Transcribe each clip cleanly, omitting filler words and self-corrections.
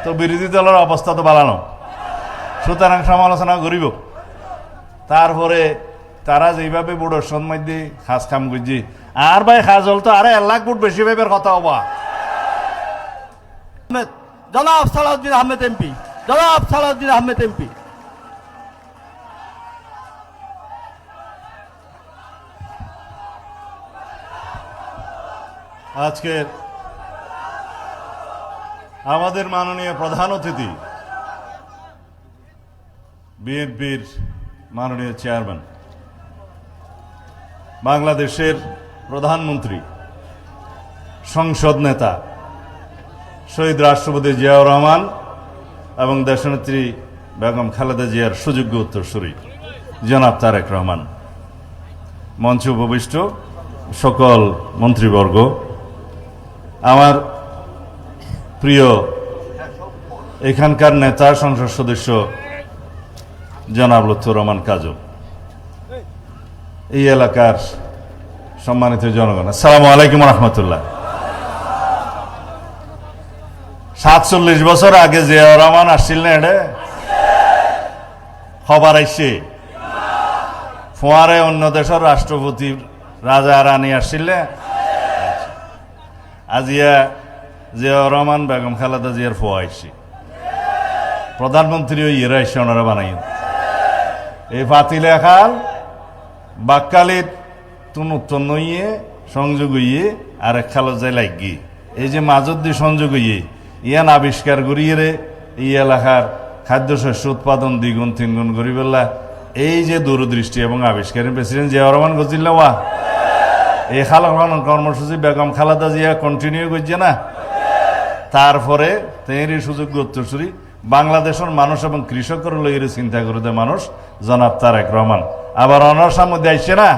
তো বিরোধী দলের অবস্থা তো বাড়ানো, সুতরাং সমালোচনা করিব। তারপরে তারা যেভাবে বুড়োর মধ্যে খাস কাম করছি, আর ভাই খাস হল তো আরে 1 লাখ ফুট বেশি ভাবের কথা হবা। জনাব সালাউদ্দিন আহমেদ এমপি, জনাব সালাউদ্দিন আহমেদ এমপি। আজকের আমাদের মাননীয় প্রধান অতিথি বিএনপির মাননীয় চেয়ারম্যান, বাংলাদেশের প্রধানমন্ত্রী, সংসদ নেতা শহীদ রাষ্ট্রপতি জিয়াউর রহমান এবং দেশনেত্রী বেগম খালেদা জিয়ার সুযোগ্য উত্তরসূরি জনাব তারেক রহমান, মঞ্চে উপবিষ্ট সকল মন্ত্রীবর্গ, আমার প্রিয় এখানকার নেতা সংসদ সদস্য জনাব লুৎফর রহমান কাজল, এই এলাকার সম্মানিত জনগণ, আসসালামু আলাইকুম রহমতুল্লাহ। 47 বছর আগে জিয়াউর রহমান আসছিল না, এটা খবর আইসে ফোয়ারে অন্য দেশের রাষ্ট্রপতি রাজা রানী আসছিল। আজিয়া জিয়াউর রহমান বেগম খালেদা জিয়ার ফোয়া আইসি, প্রধানমন্ত্রী ওই ইয়েরা এসে ওনারা বানাই এই পাতিলে খাল বাক্কালির তুন উত্তন্ন ইয়ে সংযোগ ইয়ে আর এক খালো যায় লাগি, এই যে মাজুদ্দি সংযোগ ইয়ে ইয়ান আবিষ্কার করিয়ে রে এই এলাকার খাদ্যশস্য উৎপাদন দ্বিগুণ তিনগুণ করি বললা, এই যে দূরদৃষ্টি এবং আবিষ্কারের প্রেসিডেন্ট জিয়াউর রহমান গজিল্লা ওয়া এই খাল কর্মসূচি বেগম খালেদা জিয়া কন্টিনিউ করছে না। তারপরে তেঁরই সুযোগ্য উত্তরসূরি বাংলাদেশের মানুষ এবং কৃষকের লইয়ের চিন্তা করে দেয় মানুষ জনাব তারেক রহমান। আবার অনার্সার মধ্যে আসছে না,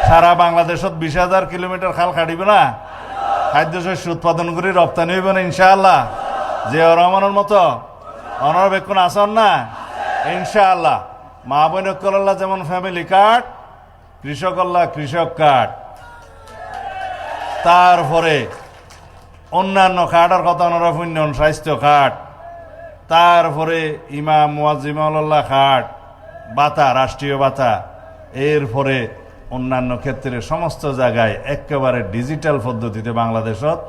সারা বাংলাদেশত 20,000 কিলোমিটার খাল কাটিবে না, খাদ্যশস্য উৎপাদন করে রপ্তানি হইব না ইনশাআল্লাহ। জিয়াউর রহমানের মতো অনার বেক্ষণ আসন না ইনশাআল্লাহ। মা বৈনকল্লা যেমন ফ্যামিলি কার্ড, কৃষকল্লা কৃষক কার্ড, তারপরে অন্যান্য কার্ডের কথা ওনারা শুনন, স্বাস্থ্য কার্ড, তারপরে ইমাম মুয়াজ্জিমাউল্লাহ কার্ড, বাতা রাষ্ট্রীয় বাতা, এরপরে অন্যান্য ক্ষেত্রে সমস্ত জায়গায় একেবারে ডিজিটাল পদ্ধতিতে বাংলাদেশত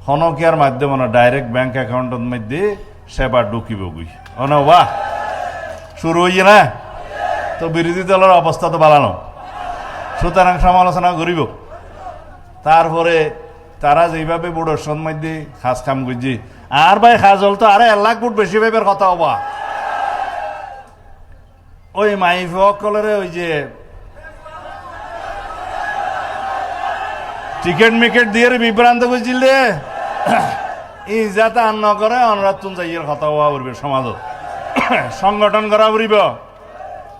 হনকিয়ার মাধ্যমে ডাইরেক্ট ব্যাংক অ্যাকাউন্টের মধ্যে সেবা ঢুকিব গুই বাহ শুরু হইয়ে না। তো বিরোধী দলের অবস্থা তো বাড়ানো, সুতরাং সমালোচনা করিব। তারপরে তারা যেভাবে বুড়োর মধ্যে খাস কাম করছি, আর ভাই খাস হল তো আরে 1 লাখ ফুট বেশি ভাবের কথা হবা। ওই মাইফকলের ওই যে টিকেট মিকেট দিয়ে বিভ্রান্ত করছিল রে, ই যাতে আর ন করে অনুরাধ যাইয়ের কথা হওয়া ফুরবে, সমাজত সংগঠন করা ফুরিব,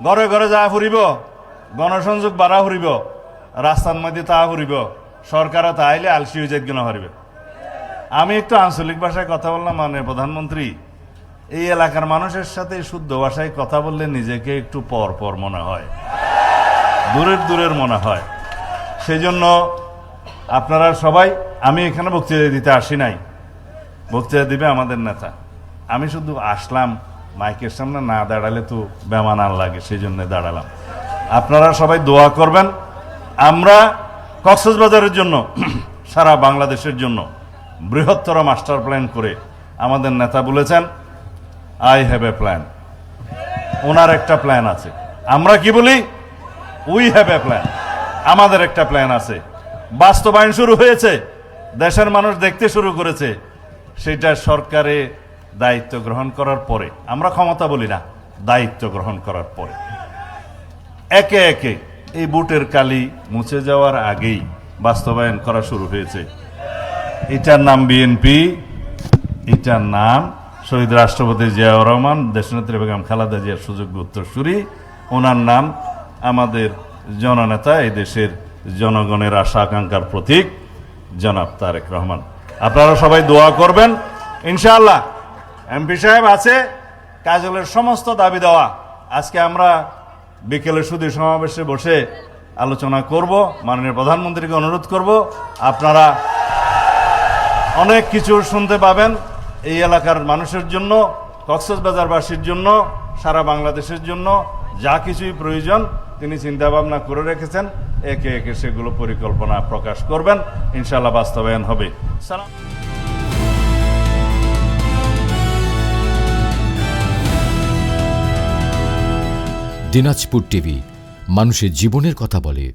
ঘরে ঘরে যা ফুরিব, গণসংযোগ বাড়া ফুরিব, রাস্তার মধ্যে তা ফুরিব, সরকারও তা আইলে আলসি হয়ে যাইত না পারিবে। আমি একটু আঞ্চলিক ভাষায় কথা বললাম, মানে প্রধানমন্ত্রী এই এলাকার মানুষের সাথে শুদ্ধ ভাষায় কথা বললে নিজেকে একটু পর পর মনে হয়, দূরের দূরের মনে হয়। সেই জন্য আপনারা সবাই, আমি এখানে বক্তৃতা দিতে আসি নাই, বক্তৃতা দিবে আমাদের নেতা। আমি শুধু আসলাম, মাইকের সামনে না দাঁড়ালে তো বেমানান লাগে, সেই জন্য দাঁড়ালাম। আপনারা সবাই দোয়া করবেন। আমরা কক্সবাজারের জন্য, সারা বাংলাদেশের জন্য বৃহত্তর মাস্টার প্ল্যান করে আমাদের নেতা বলেছেন আই হ্যাভ এ প্ল্যান। ওনার একটা প্ল্যান আছে, আমরা কি বলি উই হ্যাভ এ প্ল্যান। আমাদের একটা প্ল্যান আছে, বাস্তবায়ন শুরু হয়েছে, দেশের মানুষ দেখতে শুরু করেছে। সেটা সরকারে দায়িত্ব গ্রহণ করার পরে, আমরা ক্ষমতা বলি না, দায়িত্ব গ্রহণ করার পরে একে একে এই বুটের কালি মুছে যাওয়ার আগেই বাস্তবায়ন করা শুরু হয়েছে। এটার নাম বিএনপি, এটার নাম শহীদ রাষ্ট্রপতি জিয়াউর রহমান, দেশনেত্রী বেগম খালেদা জিয়ার সুযোগ্য উত্তরসূরি, ওনার নাম আমাদের জননেতা, এই দেশের জনগণের আশা আকাঙ্ক্ষার প্রতীক জনাব তারেক রহমান। আপনারা সবাই দোয়া করবেন ইনশাআল্লাহ। এমপি সাহেব আছে, কাজলের সমস্ত দাবি দেওয়া আজকে আমরা বিকেলে সুধী সমাবেশে বসে আলোচনা করব। মাননীয় প্রধানমন্ত্রীকে অনুরোধ করব, আপনারা অনেক কিছু শুনতে পাবেন, এই এলাকার মানুষের জন্য, কক্সবাজারবাসীর জন্য, সারা বাংলাদেশের জন্য যা কিছুই প্রয়োজন তিনি চিন্তা ভাবনা করে রেখেছেন, একে একে সেগুলো পরিকল্পনা প্রকাশ করবেন, ইনশাআল্লাহ বাস্তবায়ন হবে। সালাম। দিনাজপুর টিভি, মানুষের জীবনের কথা বলে।